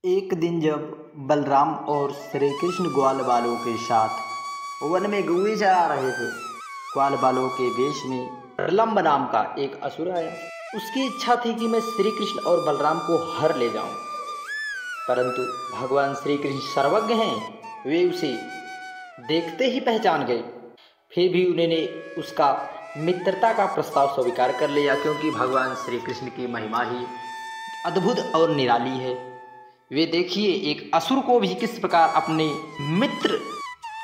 एक दिन जब बलराम और श्री कृष्ण ग्वाल बालों के साथ वन में गुए चरा रहे थे, ग्वाल बालों के वेश में प्रलंब नाम का एक असुर आया। उसकी इच्छा थी कि मैं श्री कृष्ण और बलराम को हर ले जाऊं, परंतु भगवान श्री कृष्ण सर्वज्ञ हैं, वे उसे देखते ही पहचान गए। फिर भी उन्होंने उसका मित्रता का प्रस्ताव स्वीकार कर लिया, क्योंकि भगवान श्री कृष्ण की महिमा ही अद्भुत और निराली है। वे देखिए एक असुर को भी किस प्रकार अपने मित्र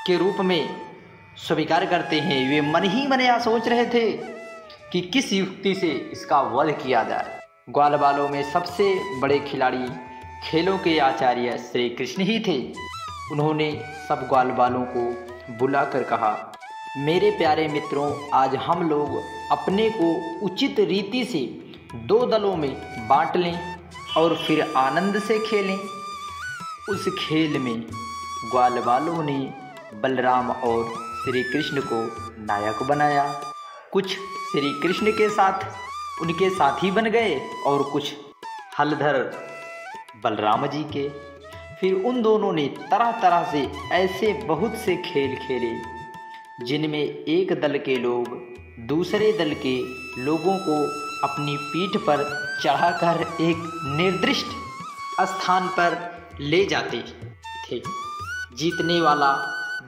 के रूप में स्वीकार करते हैं। वे मन ही मन यह सोच रहे थे कि किस युक्ति से इसका वध किया जाए। ग्वाल बालों में सबसे बड़े खिलाड़ी, खेलों के आचार्य श्री कृष्ण ही थे। उन्होंने सब ग्वाल बालों को बुलाकर कहा, मेरे प्यारे मित्रों, आज हम लोग अपने को उचित रीति से दो दलों में बांट लें और फिर आनंद से खेलें। उस खेल में ग्वाल बालों ने बलराम और श्री कृष्ण को नायक बनाया। कुछ श्री कृष्ण के साथ उनके साथी बन गए और कुछ हलधर बलराम जी के। फिर उन दोनों ने तरह तरह से ऐसे बहुत से खेल खेले, जिनमें एक दल के लोग दूसरे दल के लोगों को अपनी पीठ पर चढ़ाकर एक निर्दिष्ट स्थान पर ले जाते थे। जीतने वाला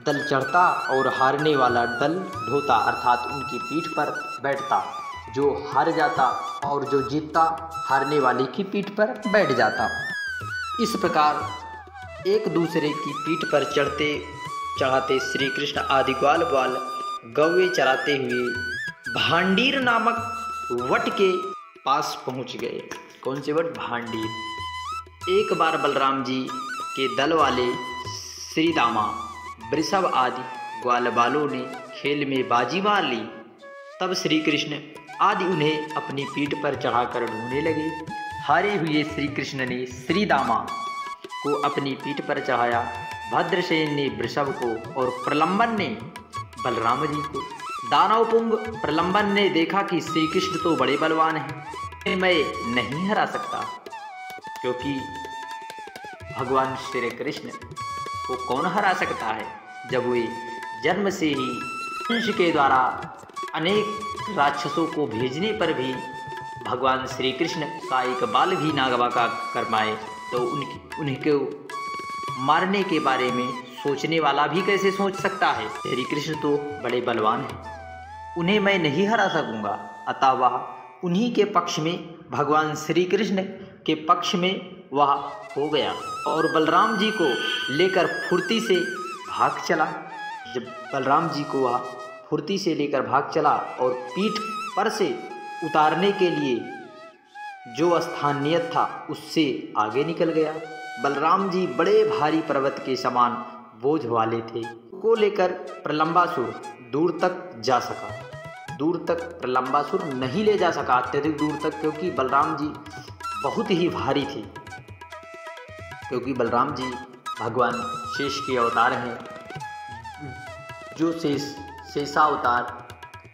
दल चढ़ता और हारने वाला दल ढोता, अर्थात उनकी पीठ पर बैठता। जो हार जाता और जो जीतता हारने वाले की पीठ पर बैठ जाता। इस प्रकार एक दूसरे की पीठ पर चढ़ते चढ़ाते श्री कृष्ण आदि ग्वाल बाल गौवे चराते हुए भांडीर नामक वट के पास पहुंच गए। कौन से वट? भांडीर। एक बार बलराम जी के दल वाले श्रीदामा, वृषभ आदि ग्वाल बालों ने खेल में बाजी मार ली। तब श्री कृष्ण आदि उन्हें अपनी पीठ पर चढ़ाकर ढूंढने लगे। हारे हुए श्री कृष्ण ने श्रीदामा को अपनी पीठ पर चढ़ाया, भद्रसेन ने वृषभ को और प्रलंबन ने बलराम जी को। दानवपुंग प्रलंबन ने देखा कि श्री कृष्ण तो बड़े बलवान हैं, मैं नहीं हरा सकता, क्योंकि भगवान श्री कृष्ण को कौन हरा सकता है, जब वे जन्म से ही वंश के द्वारा अनेक राक्षसों को भेजने पर भी भगवान श्री कृष्ण का एक बाल भी नागवा का कर पाए, तो उनको मारने के बारे में सोचने वाला भी कैसे सोच सकता है। श्री कृष्ण तो बड़े बलवान हैं, उन्हें मैं नहीं हरा सकूंगा। अतः वह उन्हीं के पक्ष में, भगवान श्री कृष्ण के पक्ष में वह हो गया और बलराम जी को लेकर फुर्ती से भाग चला। जब बलराम जी को वह फुर्ती से लेकर भाग चला और पीठ पर से उतारने के लिए जो स्थान नियत था उससे आगे निकल गया। बलराम जी बड़े भारी पर्वत के समान बोझ वाले थे, को लेकर प्रलंबासुर दूर तक जा सका। दूर तक प्रलंबासुर नहीं ले जा सका, अत्यधिक दूर तक, क्योंकि बलराम जी बहुत ही भारी थे। क्योंकि बलराम जी भगवान शेष के अवतार हैं। जो शेषावतार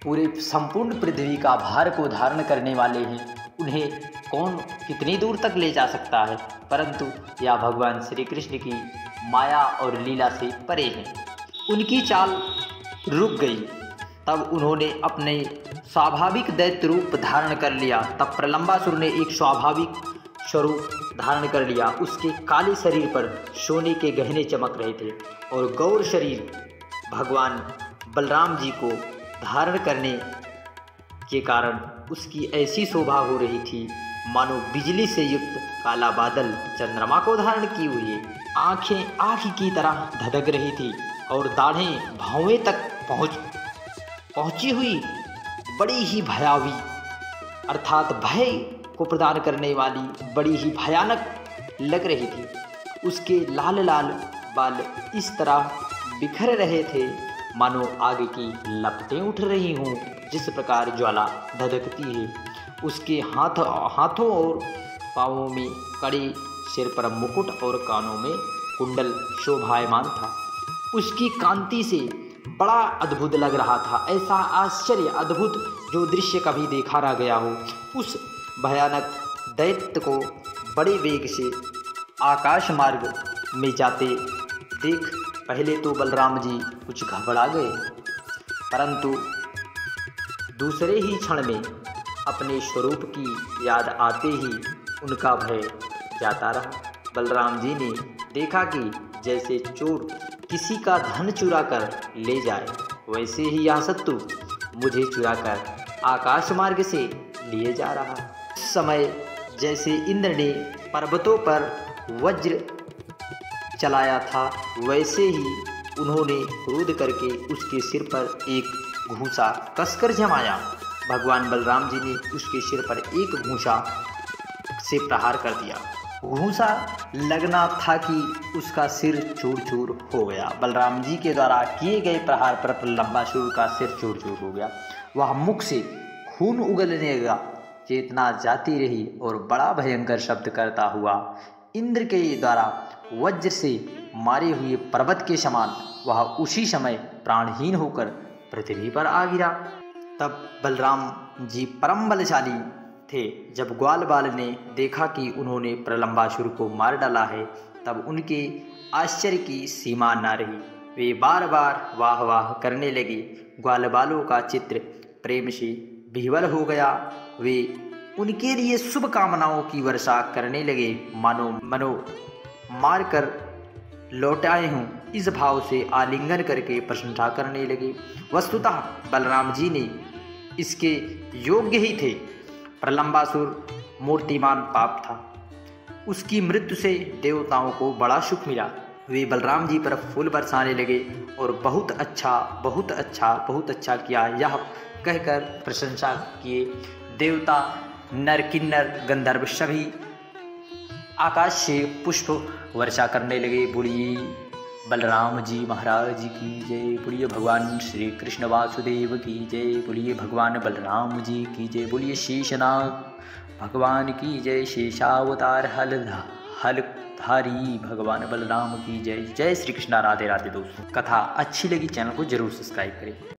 पूरे संपूर्ण पृथ्वी का भार को धारण करने वाले हैं, उन्हें कौन कितनी दूर तक ले जा सकता है, परंतु यह भगवान श्री कृष्ण की माया और लीला से परे हैं। उनकी चाल रुक गई। तब उन्होंने अपने स्वाभाविक दैत्य रूप धारण कर लिया। तब प्रलंबासुर ने एक स्वाभाविक स्वरूप धारण कर लिया। उसके काले शरीर पर सोने के गहने चमक रहे थे और गौर शरीर भगवान बलराम जी को धारण करने के कारण उसकी ऐसी शोभा हो रही थी मानो बिजली से युक्त काला बादल चंद्रमा को धारण की हुई। आंखें आँख की तरह धधक रही थी और दाढ़ें भौवें तक पहुंची हुई बड़ी ही भयावी, अर्थात भय को प्रदान करने वाली बड़ी ही भयानक लग रही थी। उसके लाल लाल बाल इस तरह बिखर रहे थे मानो आग की लपटें उठ रही हों, जिस प्रकार ज्वाला धधकती है। उसके हाथों और पाँवों में कड़े, सिर पर मुकुट और कानों में कुंडल शोभायमान था। उसकी कांति से बड़ा अद्भुत लग रहा था, ऐसा आश्चर्य अद्भुत जो दृश्य कभी देखा ना गया हो। उस भयानक दैत्य को बड़े वेग से आकाश मार्ग में जाते देख पहले तो बलराम जी कुछ घबरा गए, परंतु दूसरे ही क्षण में अपने स्वरूप की याद आते ही उनका भय जाता रहा। बलराम जी ने देखा कि जैसे चोर किसी का धन चुरा कर ले जाए, वैसे ही यह शत्रु मुझे चुराकर आकाश मार्ग से लिए जा रहा। उस समय जैसे इंद्र ने पर्वतों पर वज्र चलाया था, वैसे ही उन्होंने क्रोध करके उसके सिर पर एक घूंसा कसकर जमाया। भगवान बलराम जी ने उसके सिर पर एक घूंसा से प्रहार कर दिया। घूंसा लगना था कि उसका सिर चूर चूर हो गया। बलराम जी के द्वारा किए गए प्रहार पर प्रलंबासुर का सिर चूर चूर हो गया। वह मुख से खून उगलने लगा, चेतना जाती रही और बड़ा भयंकर शब्द करता हुआ इंद्र के द्वारा वज्र से मारे हुए पर्वत के समान वह उसी समय प्राणहीन होकर पृथ्वी पर आ गिरा। तब बलराम जी परम बलशाली थे। जब ग्वाल बाल ने देखा कि उन्होंने प्रलंबासुर को मार डाला है, तब उनके आश्चर्य की सीमा न रही। वे बार बार वाह वाह करने लगे। ग्वाल बालों का चित्र प्रेम से विह्वल हो गया। वे उनके लिए शुभ कामनाओं की वर्षा करने लगे, मानो मनो मार कर लौटाए हूँ, इस भाव से आलिंगन करके प्रशंसा करने लगे। वस्तुतः बलराम जी ने इसके योग्य ही थे। प्रलंबासुर मूर्तिमान पाप था, उसकी मृत्यु से देवताओं को बड़ा सुख मिला। वे बलराम जी पर फूल बरसाने लगे और बहुत अच्छा बहुत अच्छा बहुत अच्छा किया यह कहकर प्रशंसा किए। देवता नर किन्नर गंधर्व सभी आकाश से पुष्प वर्षा करने लगे। बोलिए बलराम जी महाराज की जय, बोलिए भगवान श्री कृष्ण वासुदेव की जय, बोलिए भगवान बलराम जी की जय, बोलिए शेषनाग भगवान की जय, शेषावतार हलधारी भगवान बलराम की जय। जय श्री कृष्ण, राधे राधे। दोस्तों कथा अच्छी लगी चैनल को जरूर सब्सक्राइब करें।